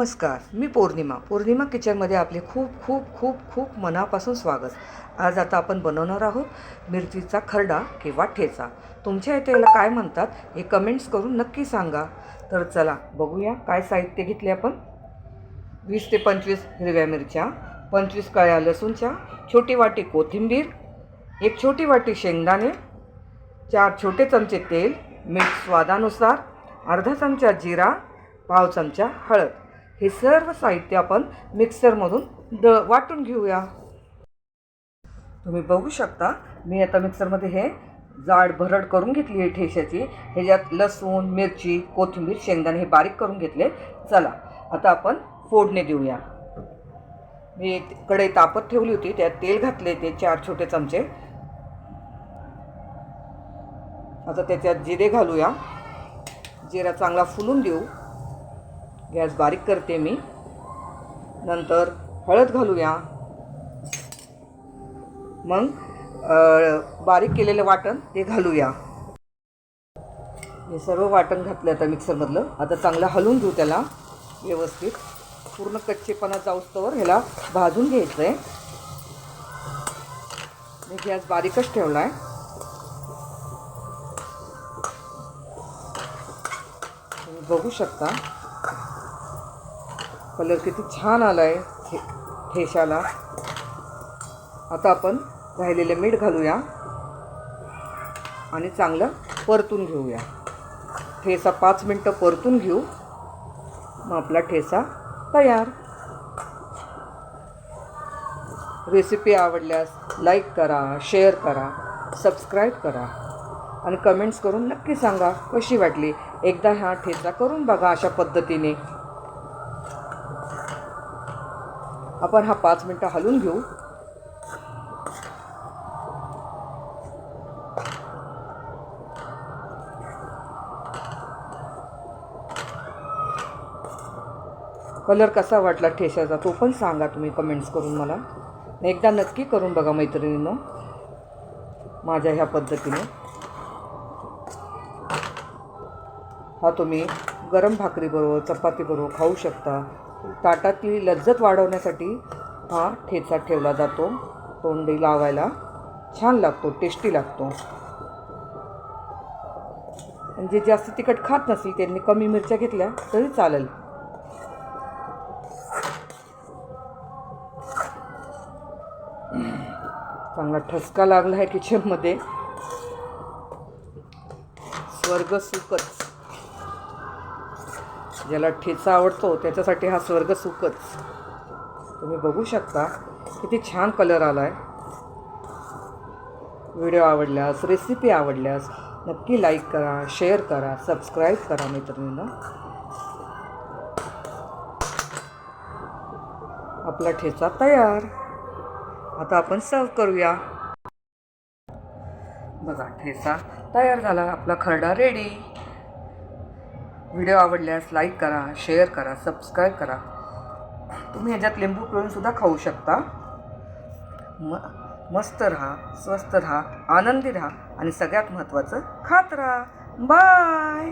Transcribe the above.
नमस्कार, मी पौर्णिमा किचनमध्ये आपले खूप खूप खूप खूप मनापासून स्वागत. आज आता आपण बनवणार आहोत मिरचीचा खरडा किंवा ठेचा. तुमच्या इथे याला काय म्हणतात हे कमेंट्स करून नक्की सांगा. तर चला बघूया काय साहित्य घेतले आपण. 20 ते 25 हिरव्या मिरच्या, 25 कळ्या लसूणच्या, छोटी वाटी कोथिंबीर, 1 छोटी वाटी शेंगदाणे, 4 छोटे चमचे तेल, मीठ स्वादानुसार, अर्धा चमचा जिरा, पाव चमचा हळद. हे सर्व साहित्य आपण मिक्सरमधून वाटून घेऊया. तुम्ही बघू शकता मी आता मिक्सरमध्ये हे जाड भरड करून घेतली आहे ठेशाची. ह्याच्यात लसूण, मिरची, कोथिंबीर, शेंगदाणे हे बारीक करून घेतले. चला आता आपण फोडणी देऊया. मी कढई तापत ठेवली होती, त्यात तेल घातले ते 4 छोटे चमचे. आता त्याच्यात जिरे घालूया. जिरा चांगला फुलून देऊ. गॅस बारीक करते मी. नंतर हळद घालूया. मग बारीक केलेलं वाटण ते घालूया. हे सर्व वाटण घातलं आता मिक्सरमधलं. आता चांगलं हलवून घेऊ त्याला व्यवस्थित. पूर्ण कच्चेपणा जाऊस्तवर ह्याला भाजून घ्यायचं आहे. मी गॅस बारीकच ठेवला आहे. तुम्ही बघू शकता कलर किती छान आला आहे ठेशाला. आता आपण राहिलेले मीठ घालूया आणि चांगलं परतून घेऊया. ठेचा 5 मिनटं परतून घेऊ. मग आपला ठेचा तयार. रेसिपी आवडल्यास लाईक करा, शेअर करा, सबस्क्राईब करा आणि कमेंट्स करून नक्की सांगा कशी वाटली. एकदा हा ठेचा करून बघा अशा पद्धतीने. आपण हा 5 मिनटं हलवून घेऊ. कलर कसा वाटला ठेशाचा तो पण सांगा तुम्ही कमेंट्स करून मला. एकदा नक्की करून बघा मैत्रिणींनो माझ्या ह्या पद्धतीने. हा तुम्ही गरम भाकरीबरोबर, चपातीबरोबर खाऊ शकता. ताटातली लज्जत वाढवण्यासाठी हा ठेचा ठेवला जातो. तोंडी लावायला छान लागतो, टेस्टी लागतो. जे जास्त तिखट खात नसेल त्यांनी कमी मिरच्या घेतल्या तरी चालेल. चांगला ठसका लागला आहे किचनमध्ये. स्वर्ग सुखच. ज्याला ठेचा आवडतो त्याच्यासाठी हा स्वर्ग सुखच. तुम्ही बघू शकता किती छान कलर आला आहे. व्हिडिओ आवडल्यास, रेसिपी आवडल्यास नक्की लाईक करा, शेअर करा, सबस्क्राईब करा मैत्रिणींनो. आपला ठेचा तयार. आता आपण सर्व करूया. बघा ठेचा तयार झाला. आपला खरडा रेडी. व्हिडिओ आवडल्यास लाईक करा, शेअर करा, सबस्क्राईब करा. तुम्ही ह्याच्यात लिंबू पिळूनसुद्धा खाऊ शकता. मस्त राहा, स्वस्थ राहा, आनंदी राहा आणि सगळ्यात महत्त्वाचं खात राहा. बाय.